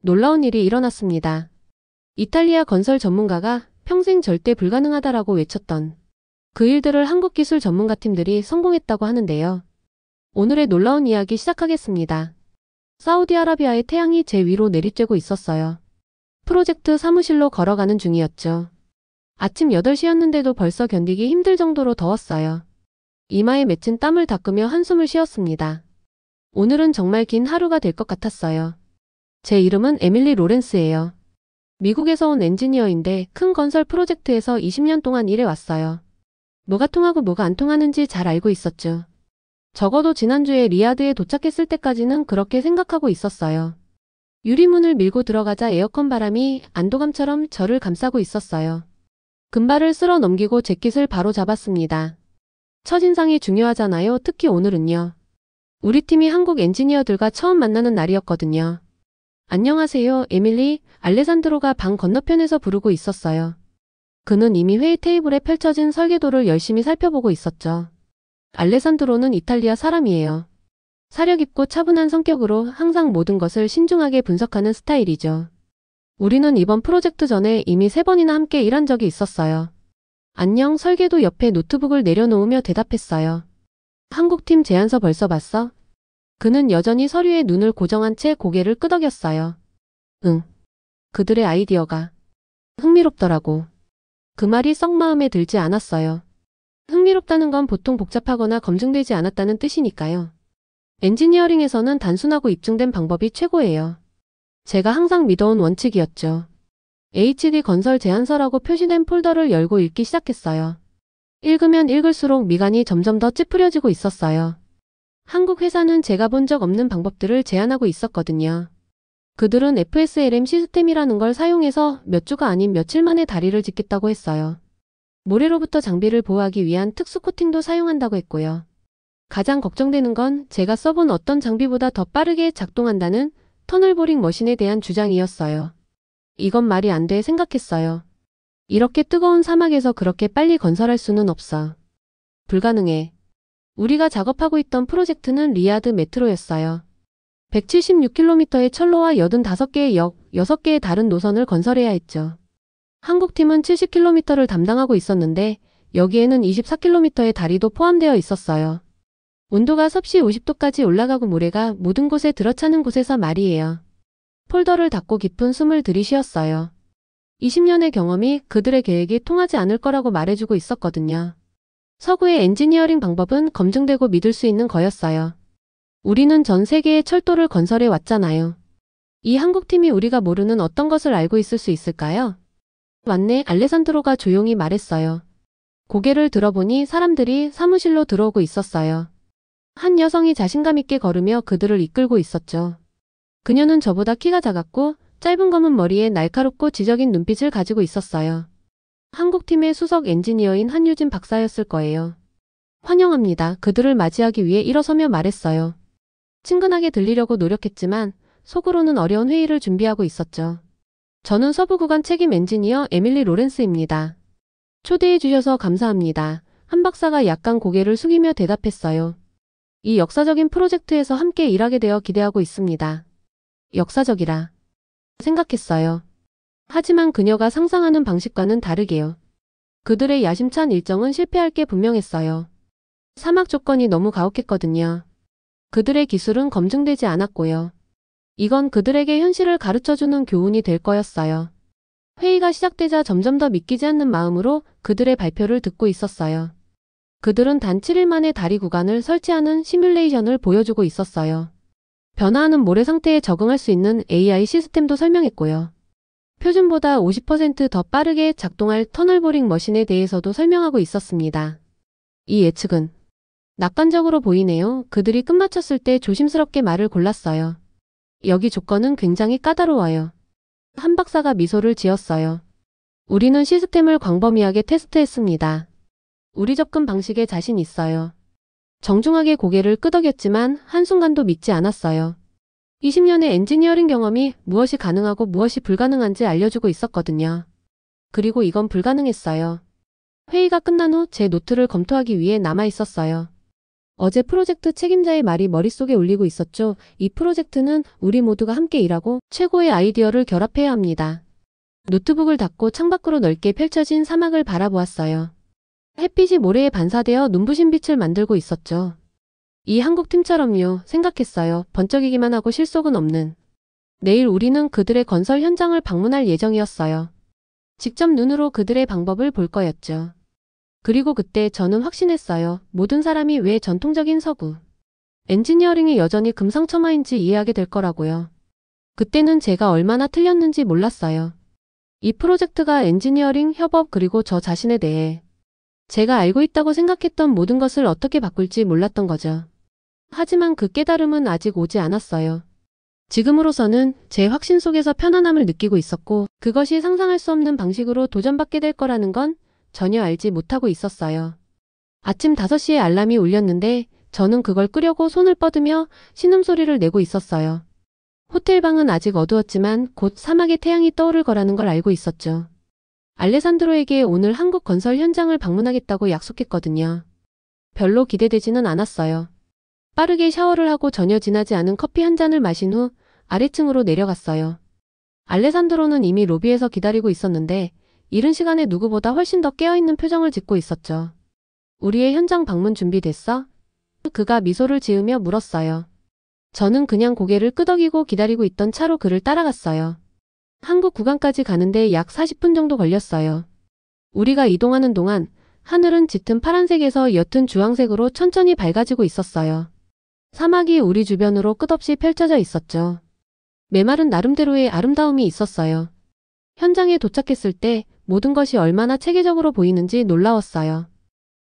놀라운 일이 일어났습니다. 이탈리아 건설 전문가가 평생 절대 불가능하다라고 외쳤던 그 일들을 한국 기술 전문가팀들이 성공했다고 하는데요. 오늘의 놀라운 이야기 시작하겠습니다. 사우디아라비아의 태양이 제 위로 내리쬐고 있었어요. 프로젝트 사무실로 걸어가는 중이었죠. 아침 8시였는데도 벌써 견디기 힘들 정도로 더웠어요. 이마에 맺힌 땀을 닦으며 한숨을 쉬었습니다. 오늘은 정말 긴 하루가 될 것 같았어요. 제 이름은 에밀리 로렌스예요. 미국에서 온 엔지니어인데 큰 건설 프로젝트에서 20년 동안 일해왔어요. 뭐가 통하고 뭐가 안 통하는지 잘 알고 있었죠. 적어도 지난주에 리야드에 도착했을 때까지는 그렇게 생각하고 있었어요. 유리문을 밀고 들어가자 에어컨 바람이 안도감처럼 저를 감싸고 있었어요. 금발을 쓸어 넘기고 재킷을 바로 잡았습니다. 첫인상이 중요하잖아요. 특히 오늘은요. 우리 팀이 한국 엔지니어들과 처음 만나는 날이었거든요. 안녕하세요, 에밀리. 알레산드로가 방 건너편에서 부르고 있었어요. 그는 이미 회의 테이블에 펼쳐진 설계도를 열심히 살펴보고 있었죠. 알레산드로는 이탈리아 사람이에요. 사려 깊고 차분한 성격으로 항상 모든 것을 신중하게 분석하는 스타일이죠. 우리는 이번 프로젝트 전에 이미 3번이나 함께 일한 적이 있었어요. 안녕. 설계도 옆에 노트북을 내려놓으며 대답했어요. 한국팀 제안서 벌써 봤어? 그는 여전히 서류에 눈을 고정한 채 고개를 끄덕였어요. 응. 그들의 아이디어가 흥미롭더라고. 그 말이 썩 마음에 들지 않았어요. 흥미롭다는 건 보통 복잡하거나 검증되지 않았다는 뜻이니까요. 엔지니어링에서는 단순하고 입증된 방법이 최고예요. 제가 항상 믿어온 원칙이었죠. HD 건설 제안서라고 표시된 폴더를 열고 읽기 시작했어요. 읽으면 읽을수록 미간이 점점 더 찌푸려지고 있었어요. 한국 회사는 제가 본 적 없는 방법들을 제안하고 있었거든요. 그들은 FSLM 시스템이라는 걸 사용해서 몇 주가 아닌 며칠 만에 다리를 짓겠다고 했어요. 모래로부터 장비를 보호하기 위한 특수 코팅도 사용한다고 했고요. 가장 걱정되는 건 제가 써본 어떤 장비보다 더 빠르게 작동한다는 터널보링 머신에 대한 주장이었어요. 이건 말이 안 돼 생각했어요. 이렇게 뜨거운 사막에서 그렇게 빨리 건설할 수는 없어. 불가능해. 우리가 작업하고 있던 프로젝트는 리야드 메트로였어요. 176km의 철로와 85개의 역, 6개의 다른 노선을 건설해야 했죠. 한국팀은 70km를 담당하고 있었는데 여기에는 24km의 다리도 포함되어 있었어요. 온도가 섭씨 50도까지 올라가고 모래가 모든 곳에 들어차는 곳에서 말이에요. 폴더를 닫고 깊은 숨을 들이쉬었어요. 20년의 경험이 그들의 계획이 통하지 않을 거라고 말해주고 있었거든요. 서구의 엔지니어링 방법은 검증되고 믿을 수 있는 거였어요. 우리는 전 세계의 철도를 건설해 왔잖아요. 이 한국팀이 우리가 모르는 어떤 것을 알고 있을 수 있을까요? 맞네, 알레산드로가 조용히 말했어요. 고개를 들어보니 사람들이 사무실로 들어오고 있었어요. 한 여성이 자신감 있게 걸으며 그들을 이끌고 있었죠. 그녀는 저보다 키가 작았고 짧은 검은 머리에 날카롭고 지적인 눈빛을 가지고 있었어요. 한국팀의 수석 엔지니어인 한유진 박사였을 거예요. 환영합니다. 그들을 맞이하기 위해 일어서며 말했어요. 친근하게 들리려고 노력했지만 속으로는 어려운 회의를 준비하고 있었죠. 저는 서부 구간 책임 엔지니어 에밀리 로렌스입니다. 초대해 주셔서 감사합니다. 한 박사가 약간 고개를 숙이며 대답했어요. 이 역사적인 프로젝트에서 함께 일하게 되어 기대하고 있습니다. 역사적이라 생각했어요. 하지만 그녀가 상상하는 방식과는 다르게요. 그들의 야심찬 일정은 실패할 게 분명했어요. 사막 조건이 너무 가혹했거든요. 그들의 기술은 검증되지 않았고요. 이건 그들에게 현실을 가르쳐주는 교훈이 될 거였어요. 회의가 시작되자 점점 더 믿기지 않는 마음으로 그들의 발표를 듣고 있었어요. 그들은 단 7일 만에 다리 구간을 설치하는 시뮬레이션을 보여주고 있었어요. 변화하는 모래 상태에 적응할 수 있는 AI 시스템도 설명했고요. 표준보다 50% 더 빠르게 작동할 터널보링 머신에 대해서도 설명하고 있었습니다. 이 예측은 낙관적으로 보이네요. 그들이 끝마쳤을 때 조심스럽게 말을 골랐어요. 여기 조건은 굉장히 까다로워요. 한 박사가 미소를 지었어요. 우리는 시스템을 광범위하게 테스트했습니다. 우리 접근 방식에 자신 있어요. 정중하게 고개를 끄덕였지만 한순간도 믿지 않았어요. 20년의 엔지니어링 경험이 무엇이 가능하고 무엇이 불가능한지 알려주고 있었거든요. 그리고 이건 불가능했어요. 회의가 끝난 후 제 노트를 검토하기 위해 남아 있었어요. 어제 프로젝트 책임자의 말이 머릿속에 울리고 있었죠. 이 프로젝트는 우리 모두가 함께 일하고 최고의 아이디어를 결합해야 합니다. 노트북을 닫고 창밖으로 넓게 펼쳐진 사막을 바라보았어요. 햇빛이 모래에 반사되어 눈부신 빛을 만들고 있었죠. 이 한국 팀처럼요, 생각했어요. 번쩍이기만 하고 실속은 없는. 내일 우리는 그들의 건설 현장을 방문할 예정이었어요. 직접 눈으로 그들의 방법을 볼 거였죠. 그리고 그때 저는 확신했어요. 모든 사람이 왜 전통적인 서구 엔지니어링이 여전히 금상첨화인지 이해하게 될 거라고요. 그때는 제가 얼마나 틀렸는지 몰랐어요. 이 프로젝트가 엔지니어링, 협업 그리고 저 자신에 대해 제가 알고 있다고 생각했던 모든 것을 어떻게 바꿀지 몰랐던 거죠. 하지만 그 깨달음은 아직 오지 않았어요. 지금으로서는 제 확신 속에서 편안함을 느끼고 있었고 그것이 상상할 수 없는 방식으로 도전받게 될 거라는 건 전혀 알지 못하고 있었어요. 아침 5시에 알람이 울렸는데 저는 그걸 끄려고 손을 뻗으며 신음소리를 내고 있었어요. 호텔 방은 아직 어두웠지만 곧 사막의 태양이 떠오를 거라는 걸 알고 있었죠. 알레산드로에게 오늘 한국 건설 현장을 방문하겠다고 약속했거든요. 별로 기대되지는 않았어요. 빠르게 샤워를 하고 전혀 진하지 않은 커피 한 잔을 마신 후 아래층으로 내려갔어요. 알레산드로는 이미 로비에서 기다리고 있었는데 이른 시간에 누구보다 훨씬 더 깨어있는 표정을 짓고 있었죠. 우리의 현장 방문 준비됐어? 그가 미소를 지으며 물었어요. 저는 그냥 고개를 끄덕이고 기다리고 있던 차로 그를 따라갔어요. 한국 구간까지 가는데 약 40분 정도 걸렸어요. 우리가 이동하는 동안 하늘은 짙은 파란색에서 옅은 주황색으로 천천히 밝아지고 있었어요. 사막이 우리 주변으로 끝없이 펼쳐져 있었죠. 메마른 나름대로의 아름다움이 있었어요. 현장에 도착했을 때 모든 것이 얼마나 체계적으로 보이는지 놀라웠어요.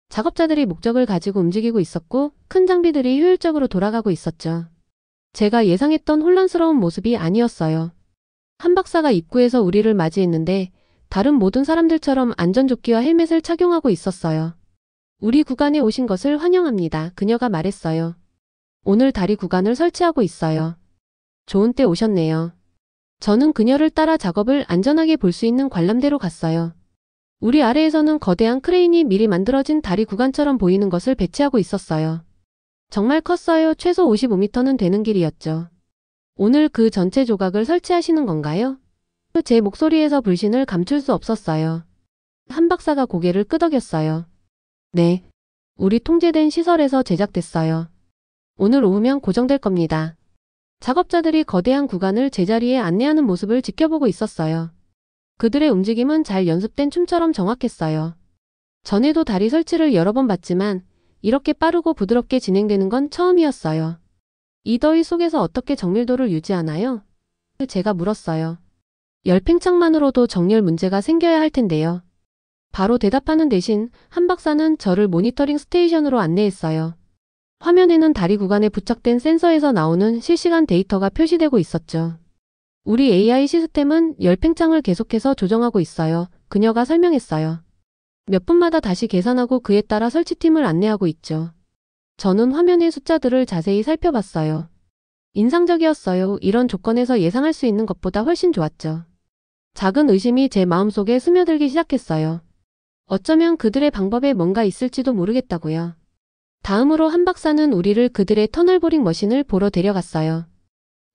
작업자들이 목적을 가지고 움직이고 있었고 큰 장비들이 효율적으로 돌아가고 있었죠. 제가 예상했던 혼란스러운 모습이 아니었어요. 한 박사가 입구에서 우리를 맞이했는데 다른 모든 사람들처럼 안전조끼와 헬멧을 착용하고 있었어요. 우리 구간에 오신 것을 환영합니다. 그녀가 말했어요. 오늘 다리 구간을 설치하고 있어요. 좋은 때 오셨네요. 저는 그녀를 따라 작업을 안전하게 볼 수 있는 관람대로 갔어요. 우리 아래에서는 거대한 크레인이 미리 만들어진 다리 구간처럼 보이는 것을 배치하고 있었어요. 정말 컸어요. 최소 55m는 되는 길이었죠. 오늘 그 전체 조각을 설치하시는 건가요? 제 목소리에서 불신을 감출 수 없었어요. 한 박사가 고개를 끄덕였어요. 네. 우리 통제된 시설에서 제작됐어요. 오늘 오후면 고정될 겁니다. 작업자들이 거대한 구간을 제자리에 안내하는 모습을 지켜보고 있었어요. 그들의 움직임은 잘 연습된 춤처럼 정확했어요. 전에도 다리 설치를 여러 번 봤지만 이렇게 빠르고 부드럽게 진행되는 건 처음이었어요. 이 더위 속에서 어떻게 정밀도를 유지하나요? 제가 물었어요. 열팽창만으로도 정렬 문제가 생겨야 할 텐데요. 바로 대답하는 대신 한 박사는 저를 모니터링 스테이션으로 안내했어요. 화면에는 다리 구간에 부착된 센서에서 나오는 실시간 데이터가 표시되고 있었죠. 우리 AI 시스템은 열팽창을 계속해서 조정하고 있어요. 그녀가 설명했어요. 몇 분마다 다시 계산하고 그에 따라 설치팀을 안내하고 있죠. 저는 화면의 숫자들을 자세히 살펴봤어요. 인상적이었어요. 이런 조건에서 예상할 수 있는 것보다 훨씬 좋았죠. 작은 의심이 제 마음속에 스며들기 시작했어요. 어쩌면 그들의 방법에 뭔가 있을지도 모르겠다고요. 다음으로 한 박사는 우리를 그들의 터널 보링 머신을 보러 데려갔어요.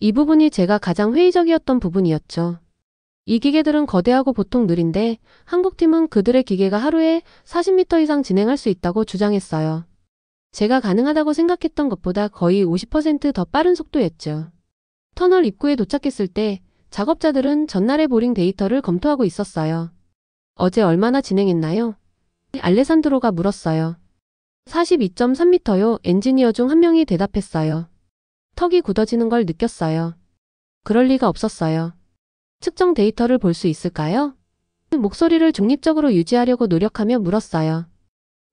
이 부분이 제가 가장 회의적이었던 부분이었죠. 이 기계들은 거대하고 보통 느린데 한국팀은 그들의 기계가 하루에 40m 이상 진행할 수 있다고 주장했어요. 제가 가능하다고 생각했던 것보다 거의 50% 더 빠른 속도였죠. 터널 입구에 도착했을 때 작업자들은 전날의 보링 데이터를 검토하고 있었어요. 어제 얼마나 진행했나요? 알레산드로가 물었어요. 42.3m요. 엔지니어 중 한 명이 대답했어요. 턱이 굳어지는 걸 느꼈어요. 그럴 리가 없었어요. 측정 데이터를 볼 수 있을까요? 목소리를 중립적으로 유지하려고 노력하며 물었어요.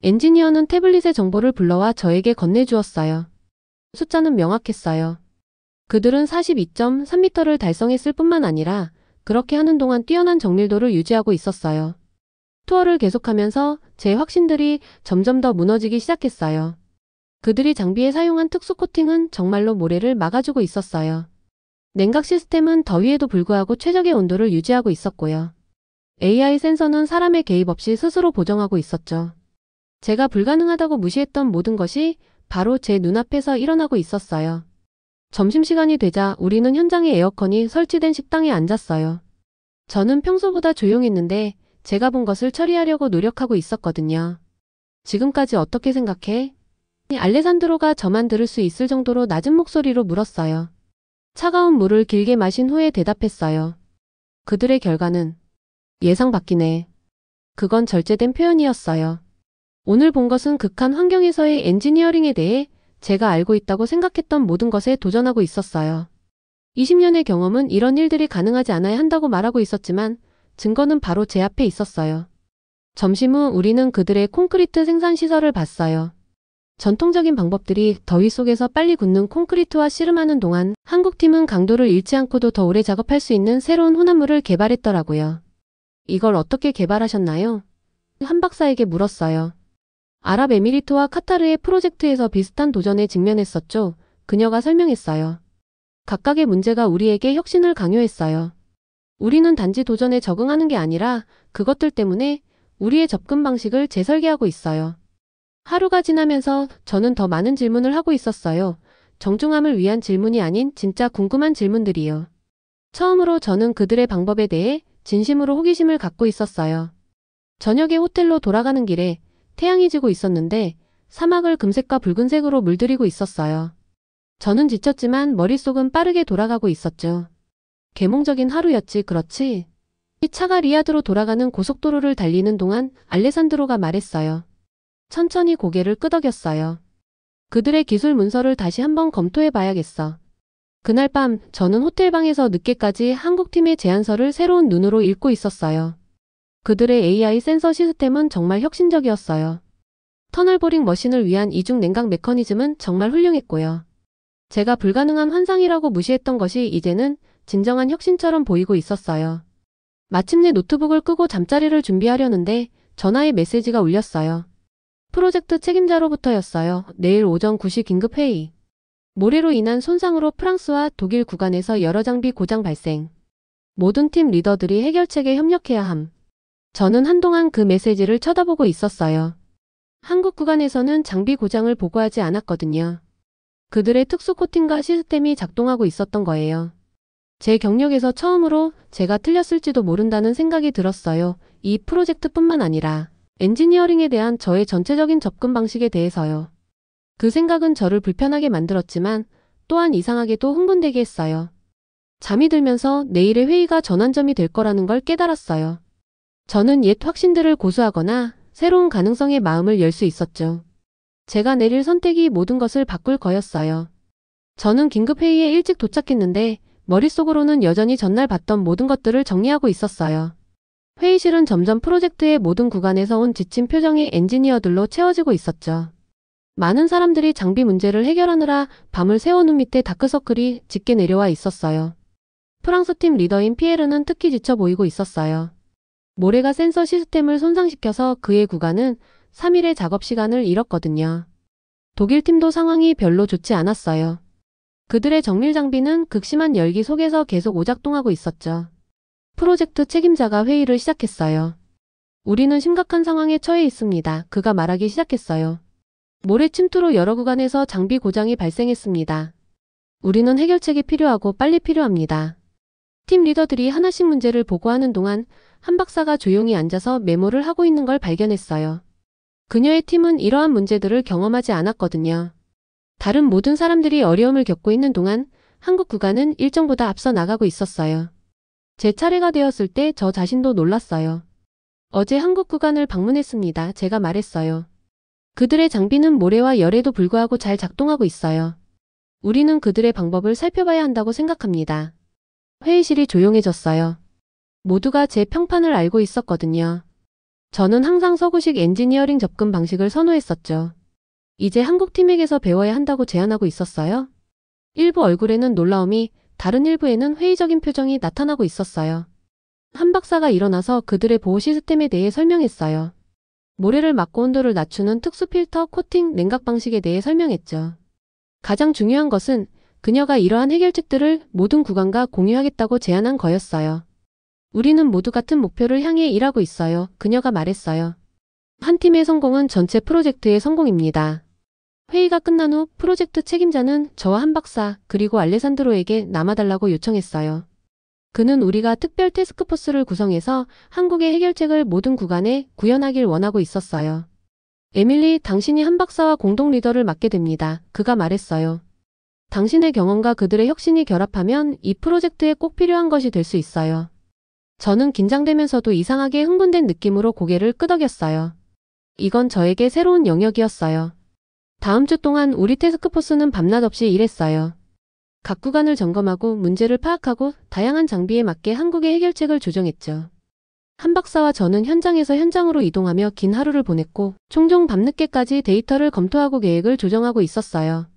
엔지니어는 태블릿의 정보를 불러와 저에게 건네주었어요. 숫자는 명확했어요. 그들은 42.3m를 달성했을 뿐만 아니라 그렇게 하는 동안 뛰어난 정밀도를 유지하고 있었어요. 투어를 계속하면서 제 확신들이 점점 더 무너지기 시작했어요. 그들이 장비에 사용한 특수 코팅은 정말로 모래를 막아주고 있었어요. 냉각 시스템은 더위에도 불구하고 최적의 온도를 유지하고 있었고요. AI 센서는 사람의 개입 없이 스스로 보정하고 있었죠. 제가 불가능하다고 무시했던 모든 것이 바로 제 눈앞에서 일어나고 있었어요. 점심시간이 되자 우리는 현장에 에어컨이 설치된 식당에 앉았어요. 저는 평소보다 조용했는데 제가 본 것을 처리하려고 노력하고 있었거든요. 지금까지 어떻게 생각해? 알레산드로가 저만 들을 수 있을 정도로 낮은 목소리로 물었어요. 차가운 물을 길게 마신 후에 대답했어요. 그들의 결과는 예상 밖이네. 그건 절제된 표현이었어요. 오늘 본 것은 극한 환경에서의 엔지니어링에 대해 제가 알고 있다고 생각했던 모든 것에 도전하고 있었어요. 20년의 경험은 이런 일들이 가능하지 않아야 한다고 말하고 있었지만 증거는 바로 제 앞에 있었어요. 점심 후 우리는 그들의 콘크리트 생산 시설을 봤어요. 전통적인 방법들이 더위 속에서 빨리 굳는 콘크리트와 씨름하는 동안 한국팀은 강도를 잃지 않고도 더 오래 작업할 수 있는 새로운 혼합물을 개발했더라고요. 이걸 어떻게 개발하셨나요? 한 박사에게 물었어요. 아랍에미리트와 카타르의 프로젝트에서 비슷한 도전에 직면했었죠. 그녀가 설명했어요. 각각의 문제가 우리에게 혁신을 강요했어요. 우리는 단지 도전에 적응하는 게 아니라 그것들 때문에 우리의 접근 방식을 재설계하고 있어요. 하루가 지나면서 저는 더 많은 질문을 하고 있었어요. 정중함을 위한 질문이 아닌 진짜 궁금한 질문들이요. 처음으로 저는 그들의 방법에 대해 진심으로 호기심을 갖고 있었어요. 저녁에 호텔로 돌아가는 길에 태양이 지고 있었는데 사막을 금색과 붉은색으로 물들이고 있었어요. 저는 지쳤지만 머릿속은 빠르게 돌아가고 있었죠. 계몽적인 하루였지, 그렇지? 이 차가 리야드로 돌아가는 고속도로를 달리는 동안 알레산드로가 말했어요. 천천히 고개를 끄덕였어요. 그들의 기술 문서를 다시 한번 검토해 봐야겠어. 그날 밤 저는 호텔방에서 늦게까지 한국팀의 제안서를 새로운 눈으로 읽고 있었어요. 그들의 AI 센서 시스템은 정말 혁신적이었어요. 터널보링 머신을 위한 이중 냉각 메커니즘은 정말 훌륭했고요. 제가 불가능한 환상이라고 무시했던 것이 이제는 진정한 혁신처럼 보이고 있었어요. 마침내 노트북을 끄고 잠자리를 준비하려는데 전화의 메시지가 울렸어요. 프로젝트 책임자로부터였어요. 내일 오전 9시 긴급회의. 모래로 인한 손상으로 프랑스와 독일 구간에서 여러 장비 고장 발생. 모든 팀 리더들이 해결책에 협력해야 함. 저는 한동안 그 메시지를 쳐다보고 있었어요. 한국 구간에서는 장비 고장을 보고하지 않았거든요. 그들의 특수 코팅과 시스템이 작동하고 있었던 거예요. 제 경력에서 처음으로 제가 틀렸을지도 모른다는 생각이 들었어요. 이 프로젝트뿐만 아니라 엔지니어링에 대한 저의 전체적인 접근 방식에 대해서요. 그 생각은 저를 불편하게 만들었지만 또한 이상하게도 흥분되게 했어요. 잠이 들면서 내일의 회의가 전환점이 될 거라는 걸 깨달았어요. 저는 옛 확신들을 고수하거나 새로운 가능성에 마음을 열 수 있었죠. 제가 내릴 선택이 모든 것을 바꿀 거였어요. 저는 긴급회의에 일찍 도착했는데 머릿속으로는 여전히 전날 봤던 모든 것들을 정리하고 있었어요. 회의실은 점점 프로젝트의 모든 구간에서 온 지친 표정의 엔지니어들로 채워지고 있었죠. 많은 사람들이 장비 문제를 해결하느라 밤을 새워 눈 밑에 다크서클이 짙게 내려와 있었어요. 프랑스 팀 리더인 피에르는 특히 지쳐 보이고 있었어요. 모래가 센서 시스템을 손상시켜서 그의 구간은 3일의 작업 시간을 잃었거든요. 독일 팀도 상황이 별로 좋지 않았어요. 그들의 정밀 장비는 극심한 열기 속에서 계속 오작동하고 있었죠. 프로젝트 책임자가 회의를 시작했어요. 우리는 심각한 상황에 처해 있습니다. 그가 말하기 시작했어요. 모래 침투로 여러 구간에서 장비 고장이 발생했습니다. 우리는 해결책이 필요하고 빨리 필요합니다. 팀 리더들이 하나씩 문제를 보고하는 동안 한 박사가 조용히 앉아서 메모를 하고 있는 걸 발견했어요. 그녀의 팀은 이러한 문제들을 경험하지 않았거든요. 다른 모든 사람들이 어려움을 겪고 있는 동안 한국 구간은 일정보다 앞서 나가고 있었어요. 제 차례가 되었을 때 저 자신도 놀랐어요. 어제 한국 구간을 방문했습니다. 제가 말했어요. 그들의 장비는 모래와 열에도 불구하고 잘 작동하고 있어요. 우리는 그들의 방법을 살펴봐야 한다고 생각합니다. 회의실이 조용해졌어요. 모두가 제 평판을 알고 있었거든요. 저는 항상 서구식 엔지니어링 접근 방식을 선호했었죠. 이제 한국팀에게서 배워야 한다고 제안하고 있었어요. 일부 얼굴에는 놀라움이, 다른 일부에는 회의적인 표정이 나타나고 있었어요. 한 박사가 일어나서 그들의 보호 시스템에 대해 설명했어요. 모래를 막고 온도를 낮추는 특수 필터, 코팅, 냉각 방식에 대해 설명했죠. 가장 중요한 것은 그녀가 이러한 해결책들을 모든 구간과 공유하겠다고 제안한 거였어요. 우리는 모두 같은 목표를 향해 일하고 있어요. 그녀가 말했어요. 한 팀의 성공은 전체 프로젝트의 성공입니다. 회의가 끝난 후 프로젝트 책임자는 저와 한 박사 그리고 알레산드로에게 남아달라고 요청했어요. 그는 우리가 특별 태스크포스를 구성해서 한국의 해결책을 모든 구간에 구현하길 원하고 있었어요. 에밀리, 당신이 한 박사와 공동 리더를 맡게 됩니다. 그가 말했어요. 당신의 경험과 그들의 혁신이 결합하면 이 프로젝트에 꼭 필요한 것이 될 수 있어요. 저는 긴장되면서도 이상하게 흥분된 느낌으로 고개를 끄덕였어요. 이건 저에게 새로운 영역이었어요. 다음 주 동안 우리 태스크포스는 밤낮 없이 일했어요. 각 구간을 점검하고 문제를 파악하고 다양한 장비에 맞게 한국의 해결책을 조정했죠. 한 박사와 저는 현장에서 현장으로 이동하며 긴 하루를 보냈고 종종 밤늦게까지 데이터를 검토하고 계획을 조정하고 있었어요.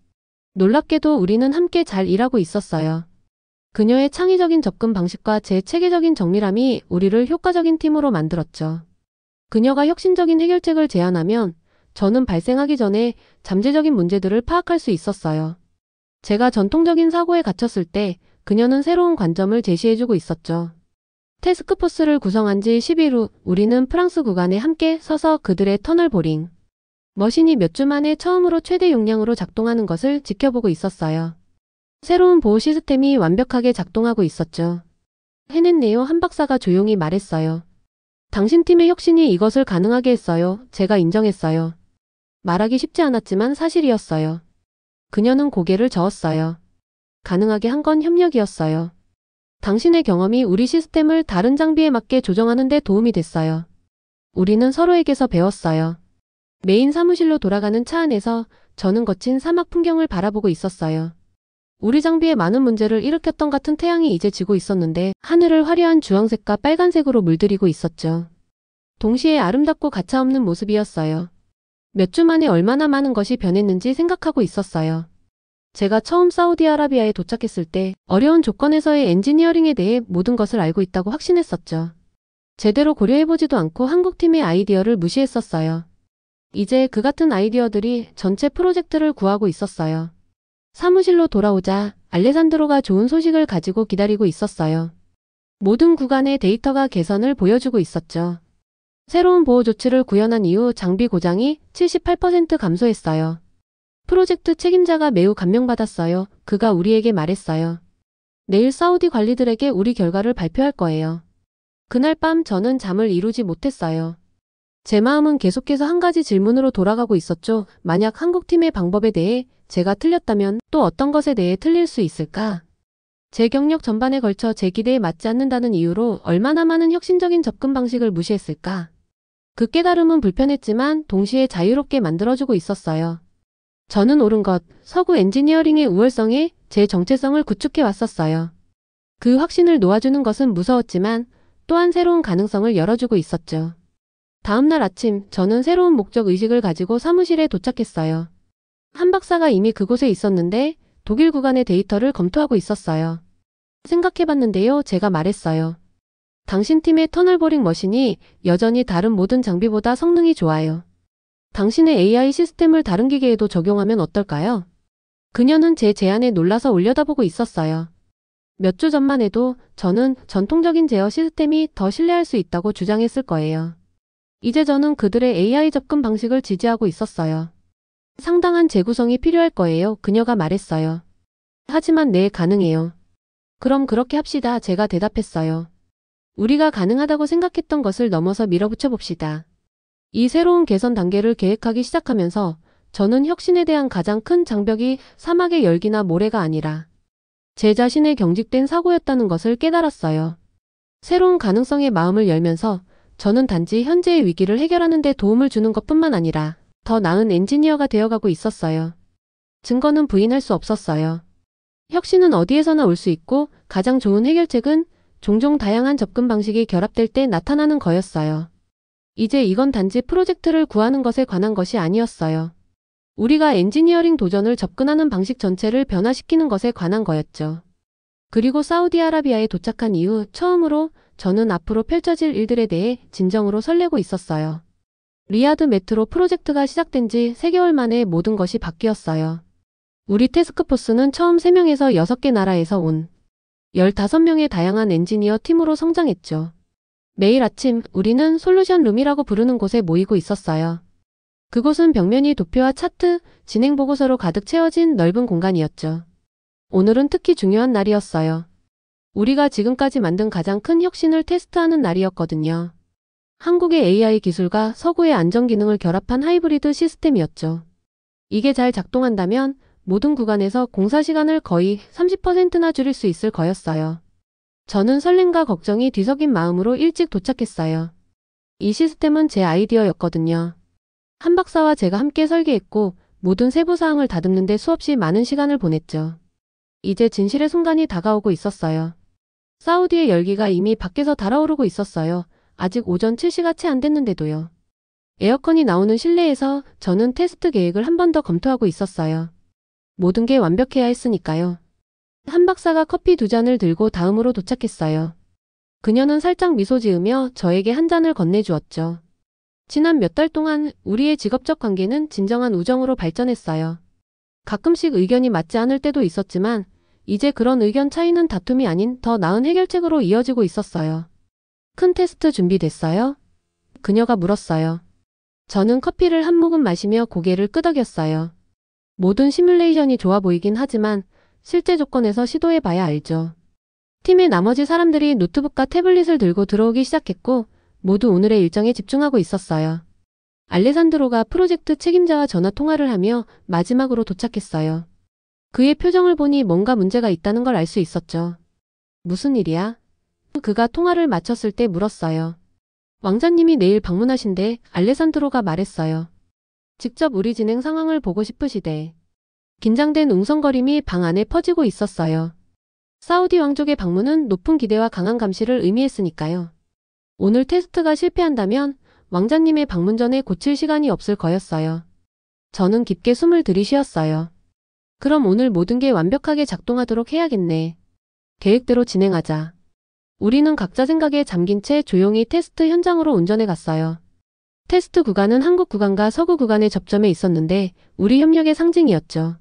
놀랍게도 우리는 함께 잘 일하고 있었어요. 그녀의 창의적인 접근 방식과 제 체계적인 정밀함이 우리를 효과적인 팀으로 만들었죠. 그녀가 혁신적인 해결책을 제안하면 저는 발생하기 전에 잠재적인 문제들을 파악할 수 있었어요. 제가 전통적인 사고에 갇혔을 때 그녀는 새로운 관점을 제시해주고 있었죠. 태스크포스를 구성한 지 10일 후 우리는 프랑스 구간에 함께 서서 그들의 터널 보링 머신이 몇 주 만에 처음으로 최대 용량으로 작동하는 것을 지켜보고 있었어요. 새로운 보호 시스템이 완벽하게 작동하고 있었죠. 해냈네요. 한 박사가 조용히 말했어요. 당신 팀의 혁신이 이것을 가능하게 했어요. 제가 인정했어요. 말하기 쉽지 않았지만 사실이었어요. 그녀는 고개를 저었어요. 가능하게 한 건 협력이었어요. 당신의 경험이 우리 시스템을 다른 장비에 맞게 조정하는 데 도움이 됐어요. 우리는 서로에게서 배웠어요. 메인 사무실로 돌아가는 차 안에서 저는 거친 사막 풍경을 바라보고 있었어요. 우리 장비에 많은 문제를 일으켰던 같은 태양이 이제 지고 있었는데 하늘을 화려한 주황색과 빨간색으로 물들이고 있었죠. 동시에 아름답고 가차없는 모습이었어요. 몇 주 만에 얼마나 많은 것이 변했는지 생각하고 있었어요. 제가 처음 사우디아라비아에 도착했을 때 어려운 조건에서의 엔지니어링에 대해 모든 것을 알고 있다고 확신했었죠. 제대로 고려해보지도 않고 한국팀의 아이디어를 무시했었어요. 이제 그 같은 아이디어들이 전체 프로젝트를 구하고 있었어요. 사무실로 돌아오자 알레산드로가 좋은 소식을 가지고 기다리고 있었어요. 모든 구간의 데이터가 개선을 보여주고 있었죠. 새로운 보호 조치를 구현한 이후 장비 고장이 78% 감소했어요. 프로젝트 책임자가 매우 감명받았어요. 그가 우리에게 말했어요. 내일 사우디 관리들에게 우리 결과를 발표할 거예요. 그날 밤 저는 잠을 이루지 못했어요. 제 마음은 계속해서 한 가지 질문으로 돌아가고 있었죠. 만약 한국팀의 방법에 대해 제가 틀렸다면 또 어떤 것에 대해 틀릴 수 있을까? 제 경력 전반에 걸쳐 제 기대에 맞지 않는다는 이유로 얼마나 많은 혁신적인 접근 방식을 무시했을까? 그 깨달음은 불편했지만 동시에 자유롭게 만들어주고 있었어요. 저는 옳은 것, 서구 엔지니어링의 우월성에 제 정체성을 구축해 왔었어요. 그 확신을 놓아주는 것은 무서웠지만 또한 새로운 가능성을 열어주고 있었죠. 다음 날 아침 저는 새로운 목적 의식을 가지고 사무실에 도착했어요. 한 박사가 이미 그곳에 있었는데 독일 구간의 데이터를 검토하고 있었어요. 생각해봤는데요. 제가 말했어요. 당신 팀의 터널 보링 머신이 여전히 다른 모든 장비보다 성능이 좋아요. 당신의 AI 시스템을 다른 기계에도 적용하면 어떨까요? 그녀는 제 제안에 놀라서 올려다보고 있었어요. 몇 주 전만 해도 저는 전통적인 제어 시스템이 더 신뢰할 수 있다고 주장했을 거예요. 이제 저는 그들의 AI 접근 방식을 지지하고 있었어요. 상당한 재구성이 필요할 거예요. 그녀가 말했어요. 하지만 네, 가능해요. 그럼 그렇게 합시다. 제가 대답했어요. 우리가 가능하다고 생각했던 것을 넘어서 밀어붙여 봅시다. 이 새로운 개선 단계를 계획하기 시작하면서 저는 혁신에 대한 가장 큰 장벽이 사막의 열기나 모래가 아니라 제 자신의 경직된 사고였다는 것을 깨달았어요. 새로운 가능성에 마음을 열면서 저는 단지 현재의 위기를 해결하는 데 도움을 주는 것뿐만 아니라 더 나은 엔지니어가 되어가고 있었어요. 증거는 부인할 수 없었어요. 혁신은 어디에서나 올 수 있고 가장 좋은 해결책은 종종 다양한 접근 방식이 결합될 때 나타나는 거였어요. 이제 이건 단지 프로젝트를 구하는 것에 관한 것이 아니었어요. 우리가 엔지니어링 도전을 접근하는 방식 전체를 변화시키는 것에 관한 거였죠. 그리고 사우디아라비아에 도착한 이후 처음으로 저는 앞으로 펼쳐질 일들에 대해 진정으로 설레고 있었어요. 리야드 메트로 프로젝트가 시작된 지 3개월 만에 모든 것이 바뀌었어요. 우리 태스크포스는 처음 3명에서 6개 나라에서 온 15명의 다양한 엔지니어 팀으로 성장했죠. 매일 아침 우리는 솔루션 룸이라고 부르는 곳에 모이고 있었어요. 그곳은 벽면이 도표와 차트, 진행 보고서로 가득 채워진 넓은 공간이었죠. 오늘은 특히 중요한 날이었어요. 우리가 지금까지 만든 가장 큰 혁신을 테스트하는 날이었거든요. 한국의 AI 기술과 서구의 안전 기능을 결합한 하이브리드 시스템이었죠. 이게 잘 작동한다면 모든 구간에서 공사 시간을 거의 30%나 줄일 수 있을 거였어요. 저는 설렘과 걱정이 뒤섞인 마음으로 일찍 도착했어요. 이 시스템은 제 아이디어였거든요. 한 박사와 제가 함께 설계했고 모든 세부 사항을 다듬는데 수없이 많은 시간을 보냈죠. 이제 진실의 순간이 다가오고 있었어요. 사우디의 열기가 이미 밖에서 달아오르고 있었어요. 아직 오전 7시가 채 안 됐는데도요. 에어컨이 나오는 실내에서 저는 테스트 계획을 한 번 더 검토하고 있었어요. 모든 게 완벽해야 했으니까요. 한 박사가 커피 2잔을 들고 다음으로 도착했어요. 그녀는 살짝 미소 지으며 저에게 한 잔을 건네주었죠. 지난 몇 달 동안 우리의 직업적 관계는 진정한 우정으로 발전했어요. 가끔씩 의견이 맞지 않을 때도 있었지만 이제 그런 의견 차이는 다툼이 아닌 더 나은 해결책으로 이어지고 있었어요. 큰 테스트 준비됐어요? 그녀가 물었어요. 저는 커피를 한 모금 마시며 고개를 끄덕였어요. 모든 시뮬레이션이 좋아 보이긴 하지만 실제 조건에서 시도해봐야 알죠. 팀의 나머지 사람들이 노트북과 태블릿을 들고 들어오기 시작했고 모두 오늘의 일정에 집중하고 있었어요. 알레산드로가 프로젝트 책임자와 전화 통화를 하며 마지막으로 도착했어요. 그의 표정을 보니 뭔가 문제가 있다는 걸 알 수 있었죠. 무슨 일이야? 그가 통화를 마쳤을 때 물었어요. 왕자님이 내일 방문하신대. 알레산드로가 말했어요. 직접 우리 진행 상황을 보고 싶으시대. 긴장된 웅성거림이 방 안에 퍼지고 있었어요. 사우디 왕족의 방문은 높은 기대와 강한 감시를 의미했으니까요. 오늘 테스트가 실패한다면 왕자님의 방문 전에 고칠 시간이 없을 거였어요. 저는 깊게 숨을 들이쉬었어요. 그럼 오늘 모든 게 완벽하게 작동하도록 해야겠네. 계획대로 진행하자. 우리는 각자 생각에 잠긴 채 조용히 테스트 현장으로 운전해 갔어요. 테스트 구간은 한국 구간과 서구 구간의 접점에 있었는데 우리 협력의 상징이었죠.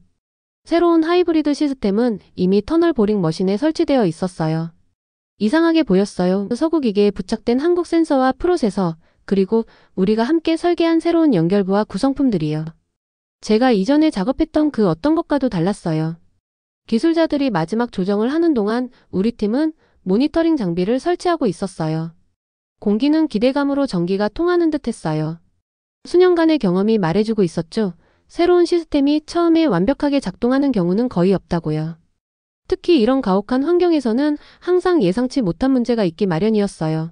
새로운 하이브리드 시스템은 이미 터널 보링 머신에 설치되어 있었어요. 이상하게 보였어요. 서구 기계에 부착된 한국 센서와 프로세서, 그리고 우리가 함께 설계한 새로운 연결부와 구성품들이요. 제가 이전에 작업했던 그 어떤 것과도 달랐어요. 기술자들이 마지막 조정을 하는 동안 우리 팀은 모니터링 장비를 설치하고 있었어요. 공기는 기대감으로 전기가 통하는 듯 했어요. 수년간의 경험이 말해주고 있었죠. 새로운 시스템이 처음에 완벽하게 작동하는 경우는 거의 없다고요. 특히 이런 가혹한 환경에서는 항상 예상치 못한 문제가 있기 마련이었어요.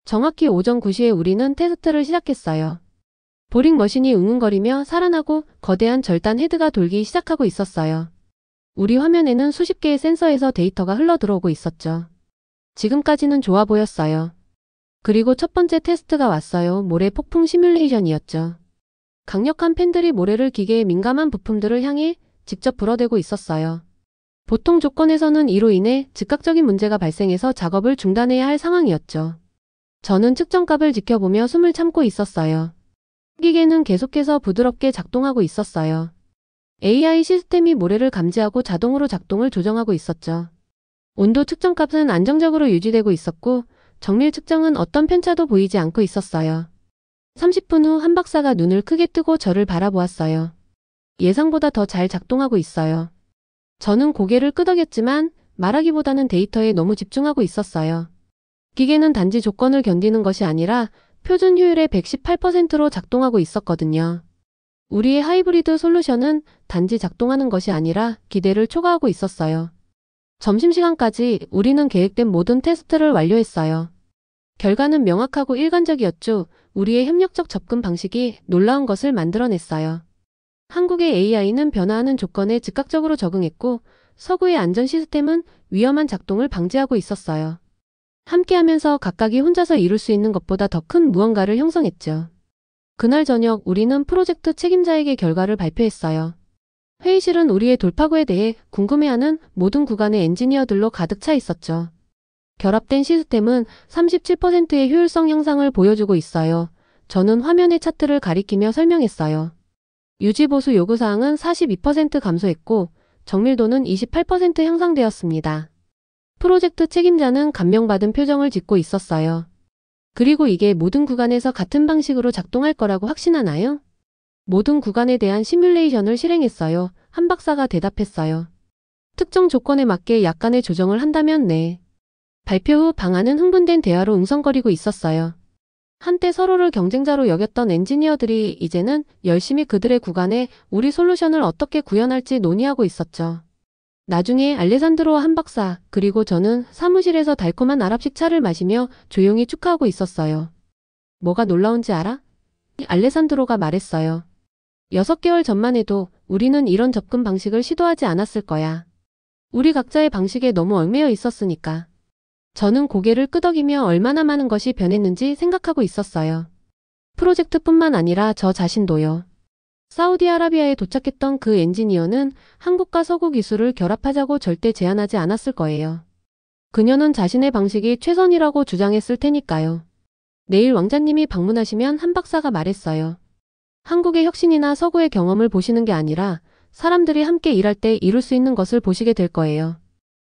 정확히 오전 9시에 우리는 테스트를 시작했어요. 보링 머신이 웅웅거리며 살아나고 거대한 절단 헤드가 돌기 시작하고 있었어요. 우리 화면에는 수십 개의 센서에서 데이터가 흘러들어오고 있었죠. 지금까지는 좋아 보였어요. 그리고 첫 번째 테스트가 왔어요. 모래 폭풍 시뮬레이션이었죠. 강력한 팬들이 모래를 기계의 민감한 부품들을 향해 직접 불어대고 있었어요. 보통 조건에서는 이로 인해 즉각적인 문제가 발생해서 작업을 중단해야 할 상황이었죠. 저는 측정값을 지켜보며 숨을 참고 있었어요. 기계는 계속해서 부드럽게 작동하고 있었어요. AI 시스템이 모래를 감지하고 자동으로 작동을 조정하고 있었죠. 온도 측정값은 안정적으로 유지되고 있었고 정밀 측정은 어떤 편차도 보이지 않고 있었어요. 30분 후 한 박사가 눈을 크게 뜨고 저를 바라보았어요. 예상보다 더 잘 작동하고 있어요. 저는 고개를 끄덕였지만 말하기보다는 데이터에 너무 집중하고 있었어요. 기계는 단지 조건을 견디는 것이 아니라 표준 효율의 118%로 작동하고 있었거든요. 우리의 하이브리드 솔루션은 단지 작동하는 것이 아니라 기대를 초과하고 있었어요. 점심시간까지 우리는 계획된 모든 테스트를 완료했어요. 결과는 명확하고 일관적이었죠. 우리의 협력적 접근 방식이 놀라운 것을 만들어냈어요. 한국의 AI는 변화하는 조건에 즉각적으로 적응했고 서구의 안전 시스템은 위험한 작동을 방지하고 있었어요. 함께하면서 각각이 혼자서 이룰 수 있는 것보다 더 큰 무언가를 형성했죠. 그날 저녁 우리는 프로젝트 책임자에게 결과를 발표했어요. 회의실은 우리의 돌파구에 대해 궁금해하는 모든 구간의 엔지니어들로 가득 차 있었죠. 결합된 시스템은 37%의 효율성 향상을 보여주고 있어요. 저는 화면의 차트를 가리키며 설명했어요. 유지보수 요구사항은 42% 감소했고 정밀도는 28% 향상되었습니다. 프로젝트 책임자는 감명받은 표정을 짓고 있었어요. 그리고 이게 모든 구간에서 같은 방식으로 작동할 거라고 확신하나요? 모든 구간에 대한 시뮬레이션을 실행했어요. 한 박사가 대답했어요. 특정 조건에 맞게 약간의 조정을 한다면 네. 발표 후 방안은 흥분된 대화로 웅성거리고 있었어요. 한때 서로를 경쟁자로 여겼던 엔지니어들이 이제는 열심히 그들의 구간에 우리 솔루션을 어떻게 구현할지 논의하고 있었죠. 나중에 알레산드로 한 박사, 그리고 저는 사무실에서 달콤한 아랍식 차를 마시며 조용히 축하하고 있었어요. 뭐가 놀라운지 알아? 알레산드로가 말했어요. 6개월 전만 해도 우리는 이런 접근 방식을 시도하지 않았을 거야. 우리 각자의 방식에 너무 얽매여 있었으니까. 저는 고개를 끄덕이며 얼마나 많은 것이 변했는지 생각하고 있었어요. 프로젝트뿐만 아니라 저 자신도요. 사우디아라비아에 도착했던 그 엔지니어는 한국과 서구 기술을 결합하자고 절대 제안하지 않았을 거예요. 그녀는 자신의 방식이 최선이라고 주장했을 테니까요. 내일 왕자님이 방문하시면 한 박사가 말했어요. 한국의 혁신이나 서구의 경험을 보시는 게 아니라 사람들이 함께 일할 때 이룰 수 있는 것을 보시게 될 거예요.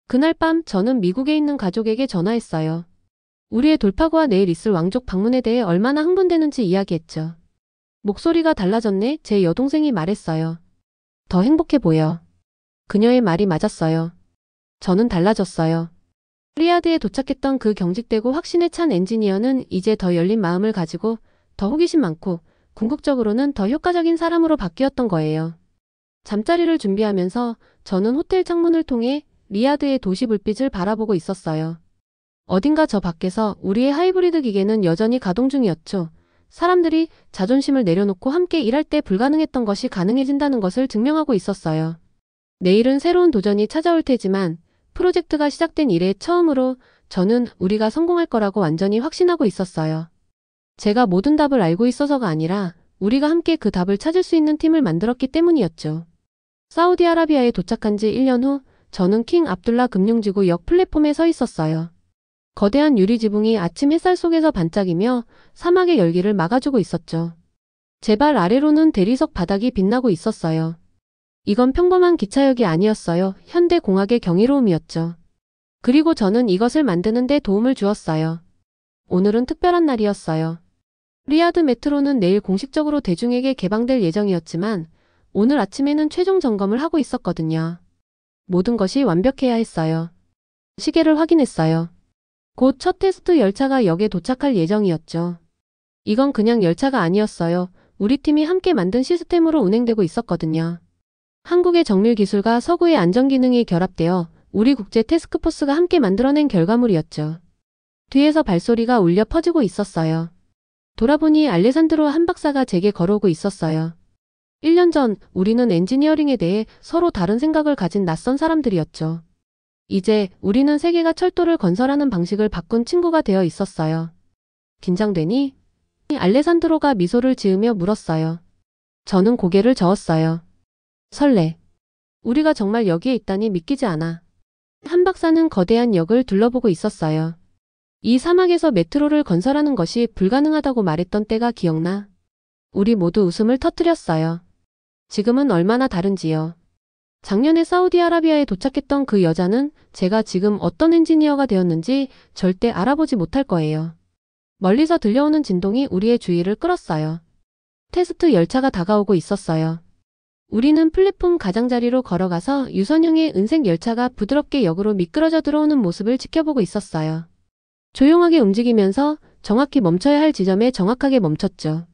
그날 밤 저는 미국에 있는 가족에게 전화했어요. 우리의 돌파구와 내일 있을 왕족 방문에 대해 얼마나 흥분되는지 이야기했죠. 목소리가 달라졌네, 제 여동생이 말했어요. 더 행복해 보여. 그녀의 말이 맞았어요. 저는 달라졌어요. 리야드에 도착했던 그 경직되고 확신에 찬 엔지니어는 이제 더 열린 마음을 가지고 더 호기심 많고 궁극적으로는 더 효과적인 사람으로 바뀌었던 거예요. 잠자리를 준비하면서 저는 호텔 창문을 통해 리야드의 도시 불빛을 바라보고 있었어요. 어딘가 저 밖에서 우리의 하이브리드 기계는 여전히 가동 중이었죠. 사람들이 자존심을 내려놓고 함께 일할 때 불가능했던 것이 가능해진다는 것을 증명하고 있었어요. 내일은 새로운 도전이 찾아올 테지만 프로젝트가 시작된 이래 처음으로 저는 우리가 성공할 거라고 완전히 확신하고 있었어요. 제가 모든 답을 알고 있어서가 아니라 우리가 함께 그 답을 찾을 수 있는 팀을 만들었기 때문이었죠. 사우디아라비아에 도착한 지 1년 후 저는 킹 압둘라 금융지구 역 플랫폼에 서 있었어요. 거대한 유리 지붕이 아침 햇살 속에서 반짝이며 사막의 열기를 막아주고 있었죠. 제 발 아래로는 대리석 바닥이 빛나고 있었어요. 이건 평범한 기차역이 아니었어요. 현대공학의 경이로움이었죠. 그리고 저는 이것을 만드는 데 도움을 주었어요. 오늘은 특별한 날이었어요. 리야드 메트로는 내일 공식적으로 대중에게 개방될 예정이었지만 오늘 아침에는 최종 점검을 하고 있었거든요. 모든 것이 완벽해야 했어요. 시계를 확인했어요. 곧 첫 테스트 열차가 역에 도착할 예정이었죠. 이건 그냥 열차가 아니었어요. 우리 팀이 함께 만든 시스템으로 운행되고 있었거든요. 한국의 정밀 기술과 서구의 안전 기능이 결합되어 우리 국제 태스크포스가 함께 만들어낸 결과물이었죠. 뒤에서 발소리가 울려 퍼지고 있었어요. 돌아보니 알레산드로 한 박사가 제게 걸어오고 있었어요. 1년 전 우리는 엔지니어링에 대해 서로 다른 생각을 가진 낯선 사람들이었죠. 이제 우리는 세계가 철도를 건설하는 방식을 바꾼 친구가 되어 있었어요. 긴장되니? 알레산드로가 미소를 지으며 물었어요. 저는 고개를 저었어요. 설레. 우리가 정말 여기에 있다니 믿기지 않아. 한 박사는 거대한 역을 둘러보고 있었어요. 이 사막에서 메트로를 건설하는 것이 불가능하다고 말했던 때가 기억나? 우리 모두 웃음을 터뜨렸어요. 지금은 얼마나 다른지요. 작년에 사우디아라비아에 도착했던 그 여자는 제가 지금 어떤 엔지니어가 되었는지 절대 알아보지 못할 거예요. 멀리서 들려오는 진동이 우리의 주의를 끌었어요. 테스트 열차가 다가오고 있었어요. 우리는 플랫폼 가장자리로 걸어가서 유선형의 은색 열차가 부드럽게 역으로 미끄러져 들어오는 모습을 지켜보고 있었어요. 조용하게 움직이면서 정확히 멈춰야 할 지점에 정확하게 멈췄죠.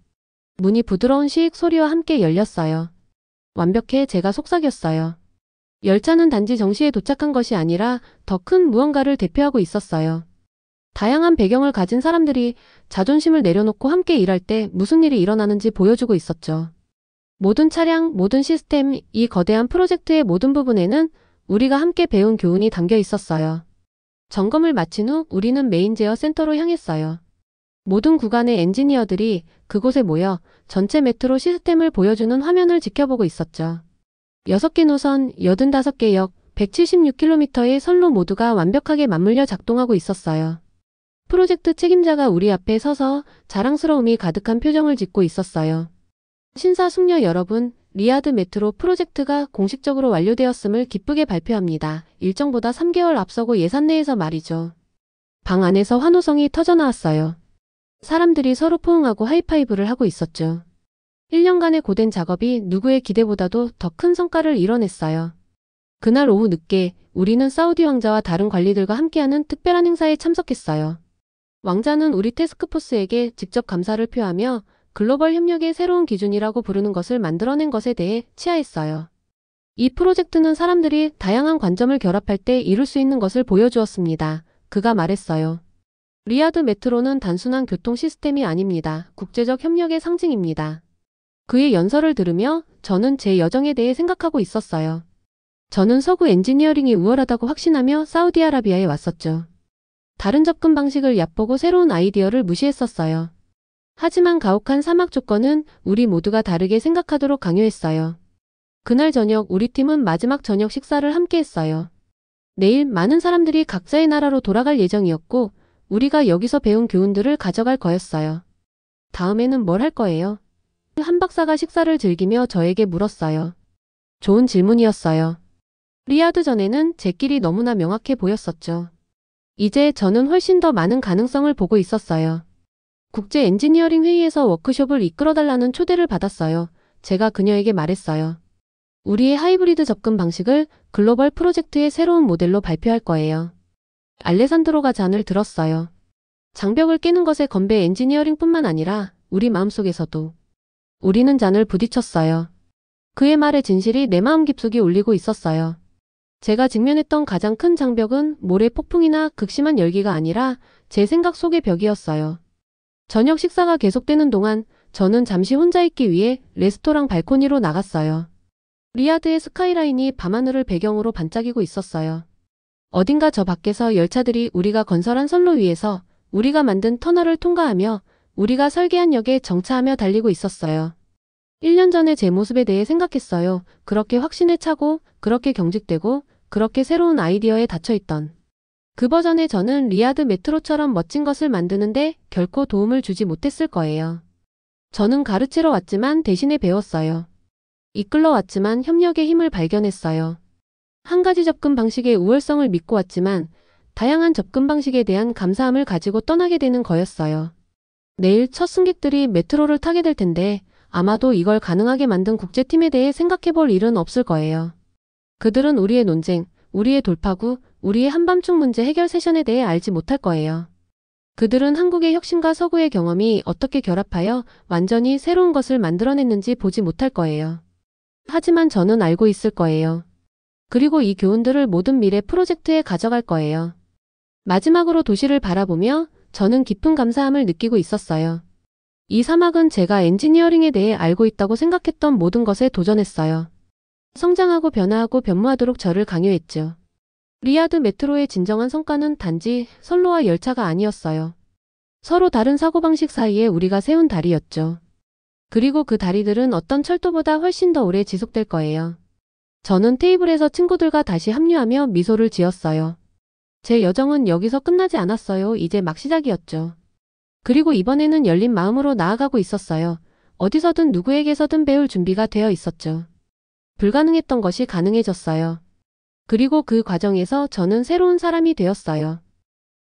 문이 부드러운 시익 소리와 함께 열렸어요. 완벽해. 제가 속삭였어요. 열차는 단지 정시에 도착한 것이 아니라 더 큰 무언가를 대표하고 있었어요. 다양한 배경을 가진 사람들이 자존심을 내려놓고 함께 일할 때 무슨 일이 일어나는지 보여주고 있었죠. 모든 차량, 모든 시스템, 이 거대한 프로젝트의 모든 부분에는 우리가 함께 배운 교훈이 담겨 있었어요. 점검을 마친 후 우리는 메인 제어 센터로 향했어요. 모든 구간의 엔지니어들이 그곳에 모여 전체 메트로 시스템을 보여주는 화면을 지켜보고 있었죠. 6개 노선, 85개 역, 176km의 선로 모두가 완벽하게 맞물려 작동하고 있었어요. 프로젝트 책임자가 우리 앞에 서서 자랑스러움이 가득한 표정을 짓고 있었어요. 신사숙녀 여러분, 리야드 메트로 프로젝트가 공식적으로 완료되었음을 기쁘게 발표합니다. 일정보다 3개월 앞서고 예산 내에서 말이죠. 방 안에서 환호성이 터져나왔어요. 사람들이 서로 포옹하고 하이파이브를 하고 있었죠. 1년간의 고된 작업이 누구의 기대보다도 더 큰 성과를 이뤄냈어요. 그날 오후 늦게 우리는 사우디 왕자와 다른 관리들과 함께하는 특별한 행사에 참석했어요. 왕자는 우리 태스크포스에게 직접 감사를 표하며 글로벌 협력의 새로운 기준이라고 부르는 것을 만들어낸 것에 대해 치하했어요. 이 프로젝트는 사람들이 다양한 관점을 결합할 때 이룰 수 있는 것을 보여주었습니다. 그가 말했어요. 리야드 메트로는 단순한 교통 시스템이 아닙니다. 국제적 협력의 상징입니다. 그의 연설을 들으며 저는 제 여정에 대해 생각하고 있었어요. 저는 서구 엔지니어링이 우월하다고 확신하며 사우디아라비아에 왔었죠. 다른 접근 방식을 얕보고 새로운 아이디어를 무시했었어요. 하지만 가혹한 사막 조건은 우리 모두가 다르게 생각하도록 강요했어요. 그날 저녁 우리 팀은 마지막 저녁 식사를 함께 했어요. 내일 많은 사람들이 각자의 나라로 돌아갈 예정이었고 우리가 여기서 배운 교훈들을 가져갈 거였어요. 다음에는 뭘 할 거예요? 한 박사가 식사를 즐기며 저에게 물었어요. 좋은 질문이었어요. 리야드 전에는 제 길이 너무나 명확해 보였었죠. 이제 저는 훨씬 더 많은 가능성을 보고 있었어요. 국제 엔지니어링 회의에서 워크숍을 이끌어달라는 초대를 받았어요. 제가 그녀에게 말했어요. 우리의 하이브리드 접근 방식을 글로벌 프로젝트의 새로운 모델로 발표할 거예요. 알레산드로가 잔을 들었어요. 장벽을 깨는 것에 건배 엔지니어링뿐만 아니라 우리 마음속에서도. 우리는 잔을 부딪혔어요. 그의 말의 진실이 내 마음 깊숙이 울리고 있었어요. 제가 직면했던 가장 큰 장벽은 모래 폭풍이나 극심한 열기가 아니라 제 생각 속의 벽이었어요. 저녁 식사가 계속되는 동안 저는 잠시 혼자 있기 위해 레스토랑 발코니로 나갔어요. 리야드의 스카이라인이 밤하늘을 배경으로 반짝이고 있었어요. 어딘가 저 밖에서 열차들이 우리가 건설한 선로 위에서 우리가 만든 터널을 통과하며 우리가 설계한 역에 정차하며 달리고 있었어요. 1년 전의 제 모습에 대해 생각했어요. 그렇게 확신에 차고, 그렇게 경직되고, 그렇게 새로운 아이디어에 닫혀있던. 그 버전의 저는 리야드 메트로처럼 멋진 것을 만드는데 결코 도움을 주지 못했을 거예요. 저는 가르치러 왔지만 대신에 배웠어요. 이끌러 왔지만 협력의 힘을 발견했어요. 한 가지 접근 방식의 우월성을 믿고 왔지만 다양한 접근 방식에 대한 감사함을 가지고 떠나게 되는 거였어요. 내일 첫 승객들이 메트로를 타게 될 텐데 아마도 이걸 가능하게 만든 국제팀에 대해 생각해 볼 일은 없을 거예요. 그들은 우리의 논쟁, 우리의 돌파구, 우리의 한밤중 문제 해결 세션에 대해 알지 못할 거예요. 그들은 한국의 혁신과 서구의 경험이 어떻게 결합하여 완전히 새로운 것을 만들어냈는지 보지 못할 거예요. 하지만 저는 알고 있을 거예요. 그리고 이 교훈들을 모든 미래 프로젝트에 가져갈 거예요. 마지막으로 도시를 바라보며 저는 깊은 감사함을 느끼고 있었어요. 이 사막은 제가 엔지니어링에 대해 알고 있다고 생각했던 모든 것에 도전했어요. 성장하고 변화하고 변모하도록 저를 강요했죠. 리야드 메트로의 진정한 성과는 단지 선로와 열차가 아니었어요. 서로 다른 사고방식 사이에 우리가 세운 다리였죠. 그리고 그 다리들은 어떤 철도보다 훨씬 더 오래 지속될 거예요. 저는 테이블에서 친구들과 다시 합류하며 미소를 지었어요. 제 여정은 여기서 끝나지 않았어요. 이제 막 시작이었죠. 그리고 이번에는 열린 마음으로 나아가고 있었어요. 어디서든 누구에게서든 배울 준비가 되어 있었죠. 불가능했던 것이 가능해졌어요. 그리고 그 과정에서 저는 새로운 사람이 되었어요.